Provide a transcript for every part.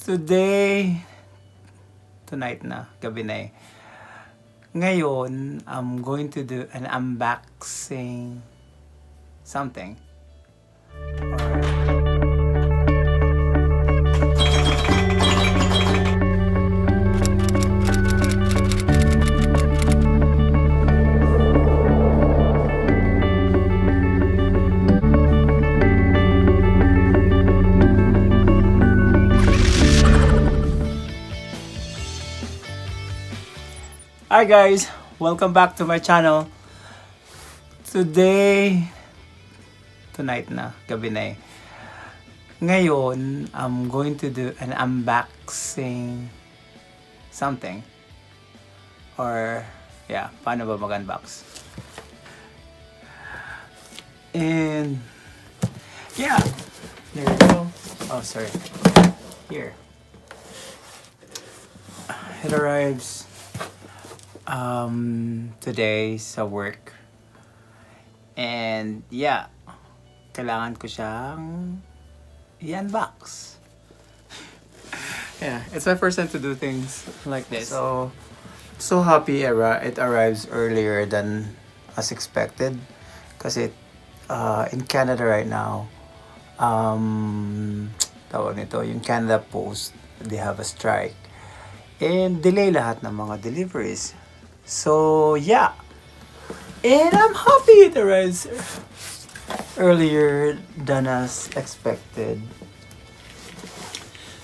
Today, tonight na, gabi na eh. Ngayon, I'm going to do an unboxing something. Hi guys, welcome back to my channel. Today, tonight na, gabi na eh. Ngayon, I'm going to do an unboxing something. Or, yeah, paano ba mag-unbox? And, yeah, there we go. Oh, sorry. Here. It arrives today sa work, and yeah, kailangan ko siyang i-unbox. Yeah, it's my first time to do things like this, so happy it arrives earlier than as expected, kasi in Canada right now, tawag nito, yung Canada Post, they have a strike and delay lahat ng mga deliveries. So yeah, and I'm happy it arrives earlier than as expected.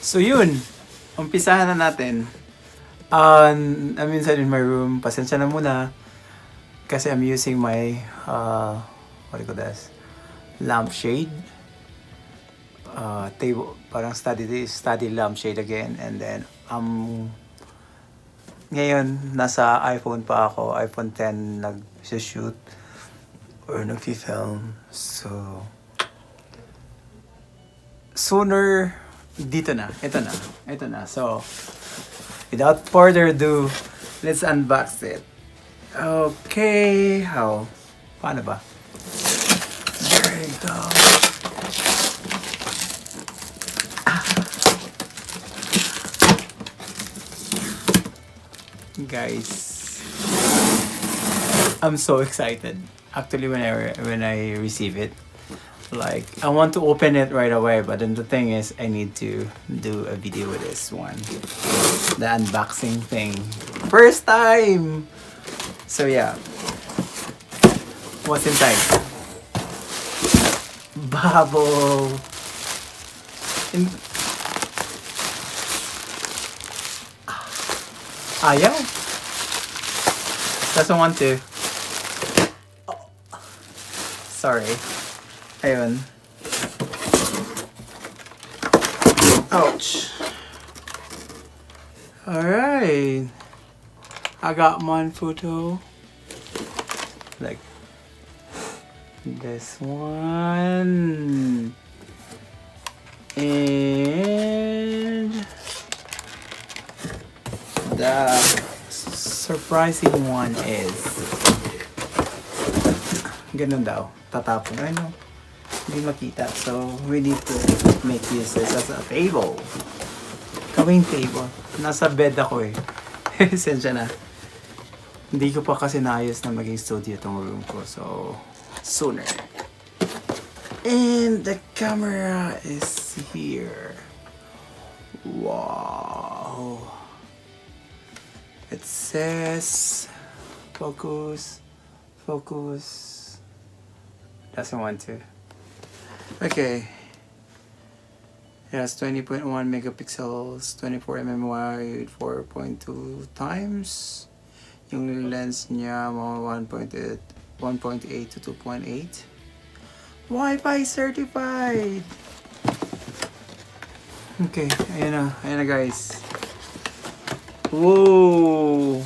So yun, umpisahan na natin. I'm inside in my room. Pasensya na muna kasi I'm using my what do you call this, lampshade, table, parang study lampshade again. And then ngayon, nasa iPhone pa ako, iPhone 10 nag-shoot or nag-film. So, sooner, ito na. So, without further ado, let's unbox it. Okay, paano ba? There you go. Guys, I'm so excited. Actually, when I receive it, like, I want to open it right away, but then the thing is, I need to do a video with this one, the unboxing thing, first time. So yeah, what's inside? Bubble. Ayaw. Doesn't want to. Oh. Sorry. Ayun. Ouch. Alright. I got manfrotto. Like this one. And the surprising one is ganun daw, tatapon. I know, hindi makita, so we need to make use this as a table, kaming table. Nasa bed ako eh. Sensya na, hindi ko pa kasi naayos na maging studio itong room ko, so sooner. And the camera is here. Wow. It says focus. Doesn't want to. Okay. It has 20.1 megapixels, 24mm wide, 4.2 times. Yung lens niya mga 1.8 to 2.8. Wi-Fi certified. Okay, ayan na guys. Whoa!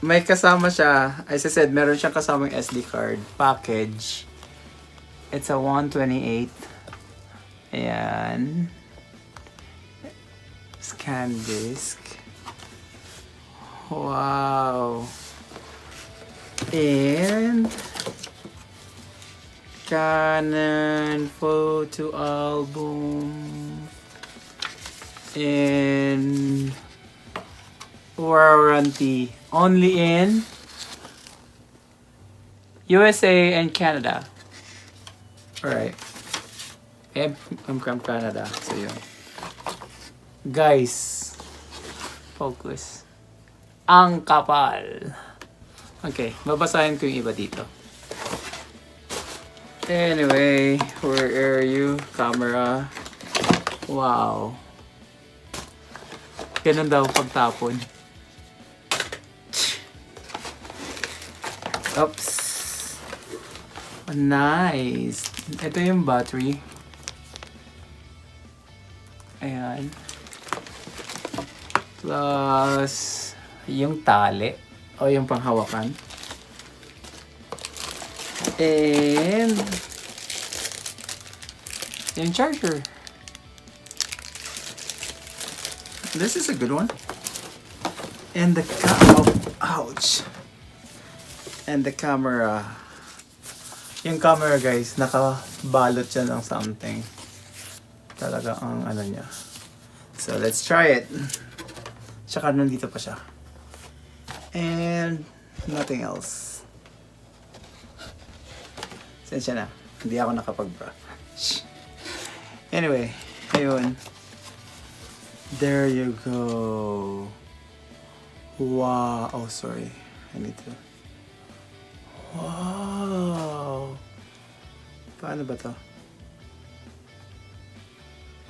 May kasama siya. As I said, meron siyang kasamang SD card package. It's a 128. Ayan. Scan disk. Wow! And Canon photo album in warranty only in USA and Canada. Alright. I'm from Canada. So yun. Guys. Focus. Ang kapal. Okay. Babasahin ko yung iba dito. Anyway. Where are you? Camera. Wow. Ganun daw pagtapon. Oops. Nice. Ito yung battery. Ayan. Plus, yung tali. O yung panghawakan. And, yung charger. This is a good one. And the ouch. And the camera. Yung camera guys, nakabalot siya ng something. Talaga ang ano niya. So let's try it. Tsaka nandito pa siya. And nothing else. Sensya na. Hindi ako nakapag-brush. Anyway, ayun. There you go. Wow. Oh, sorry. I need to. Wow. Paano ba to?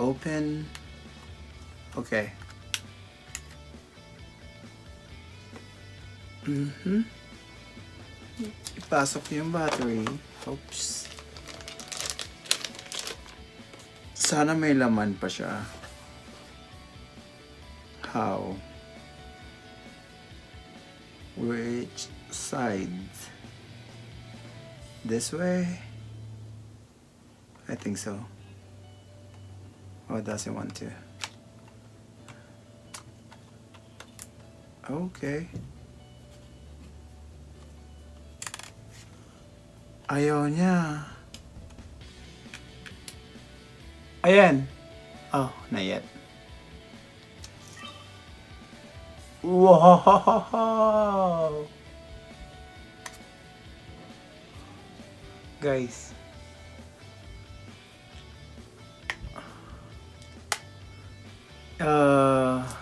Open. Okay. Ipasok yung battery. Oops. Sana may laman pa siya. How? Which side? This way? I think so. Oh, it doesn't want to. Okay. Ayaw niya. Ayan. Oh, not yet. Wow! Guys.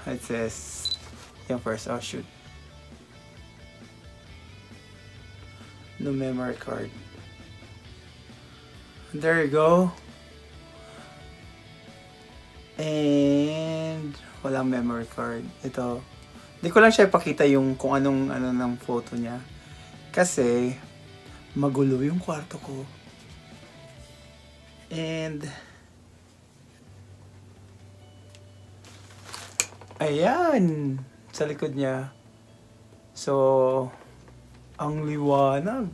It says, yung first, oh shoot. No memory card. There you go. And walang memory card. Ito. Hindi ko lang siya ipakita yung kung anong ano ng photo niya. Kasi magulo yung kwarto ko. And ayan sa likod niya. So ang liwanag.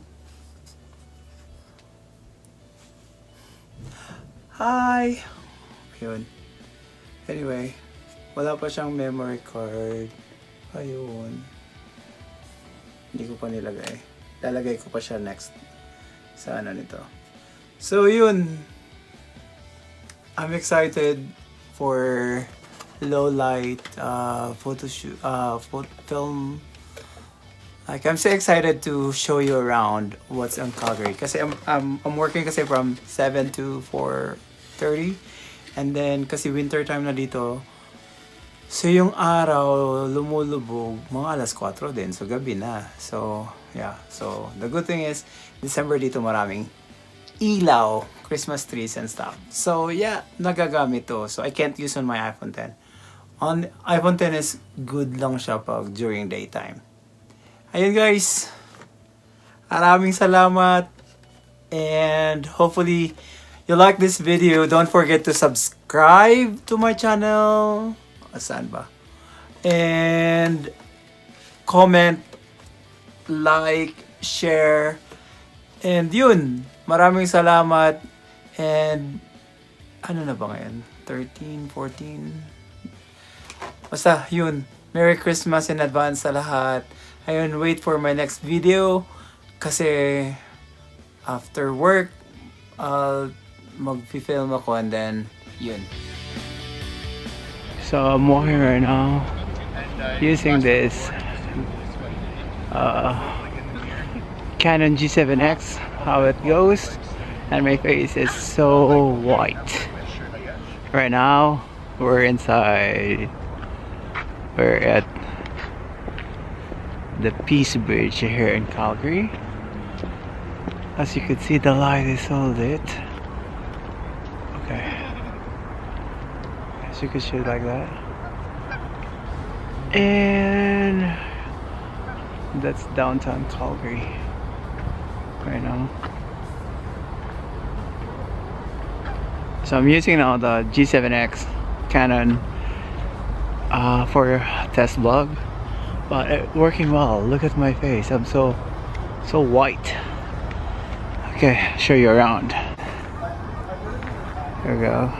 Hi. Ayun. Anyway, wala pa siyang memory card. Ayun. Hindi ko pa nilagay. Lalagay ko pa siya next sa ano nito. So yun. I'm excited for low light photo shoot, film. Like I'm so excited to show you around what's on Calgary. Kasi I'm working kasi from 7 to 4:30. And then kasi winter time na dito. So yung araw lumulubog mga alas 4 din. So gabi na. So yeah. So the good thing is December dito maraming ilaw, Christmas trees and stuff. So yeah, nagagamit to. So I can't use on my iPhone 10. On iPhone 10 is good lang siya pag during daytime. Ayun guys. Maraming salamat. And hopefully you like this video. Don't forget to subscribe to my channel. Saan ba? And comment, like, share. And yun. Maraming salamat. And ano na ba ngayon? 13, 14. Basta yun. Merry Christmas in advance sa lahat. Ayun, wait for my next video. Kasi after work, mag-film ako and then yun. So I'm walking right now using this Canon G7X, how it goes, and my face is so white. Right now we're inside, we're at the Peace Bridge here in Calgary. As you can see, the light is so lit. Okay, so you can shoot like that, and that's downtown Calgary right now. So I'm using now the G7X Canon for test vlog, but it's working well. Look at my face, I'm so white. Okay, show you around. There we go.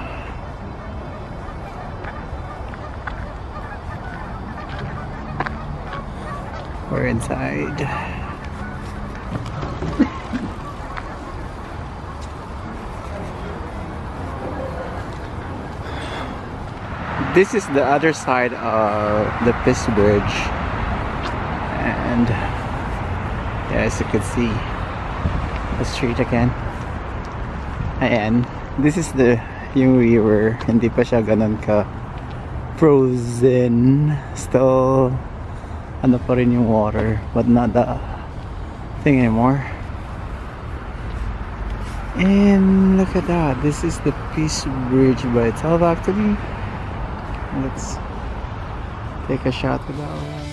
We're inside. This is the other side of the Peace Bridge, and yeah, as you can see, the street again. Ayan, this is yung river. Hindi pa siya ganun ka frozen. Still ano pa rin yung water, but not the thing anymore. And look at that, this is the Peace Bridge by itself actually. Let's take a shot with that one.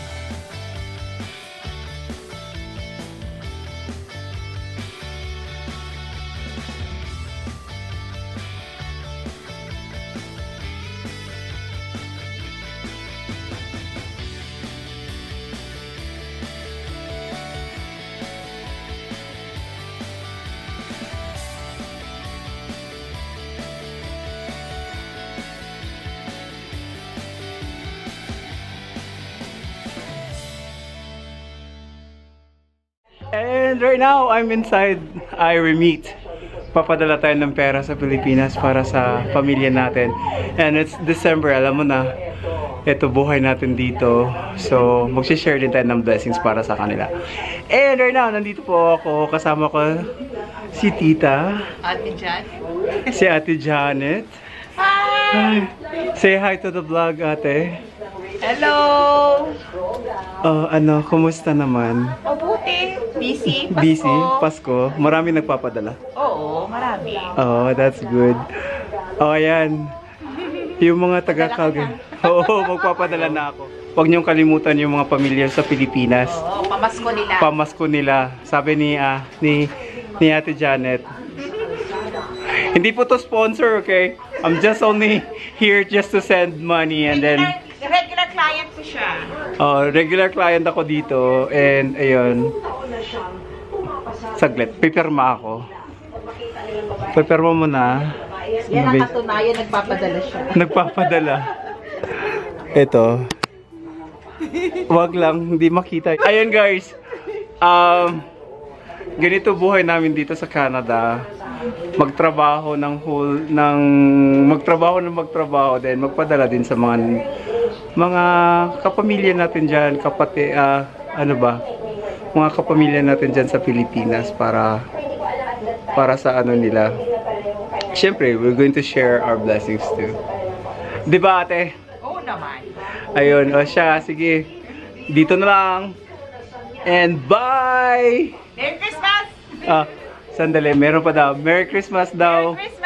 And right now, I'm inside iMovie. Papadala tayo ng pera sa Pilipinas para sa pamilya natin. And it's December, alam mo na, ito buhay natin dito. So, mag-share din tayo ng blessings para sa kanila. And right now, nandito po ako, kasama ko si Tita. Ate Jan. Si Ate Janet. Hi! Say hi to the vlog, ate. Hello! Kumusta naman? Mabuti. Busy. Pasko. Busy? Pasko? Marami nagpapadala? Oo, marami. Oh, that's good. Oh, ayan. Yung mga taga-Calgary. Oo, magpapadala na ako. Huwag niyong kalimutan yung mga pamilya sa Pilipinas. Oo, pamasko nila. Pamasko nila. Sabi ni Ate Janet. Hindi po to sponsor, okay? I'm just only here just to send money and then... Regular client ko siya. Regular client ako dito and ayun. Saglit, pipirma ako. Pipirma mo na. Yan ang katunayan, nagpapadala siya. Nagpapadala. Ito. Wag lang, hindi makita. Ayun guys. Ganito buhay namin dito sa Canada. Magtrabaho magtrabaho din magpadala din sa mga kapamilya natin diyan, mga kapamilya natin diyan sa Pilipinas para sa ano nila. Siyempre, we're going to share our blessings too. 'Di ba, ate? Oo naman. Ayun, o siya, sige. Dito na lang. And bye! Merry Christmas! Sandali, meron pa daw. Merry Christmas daw. Merry Christmas!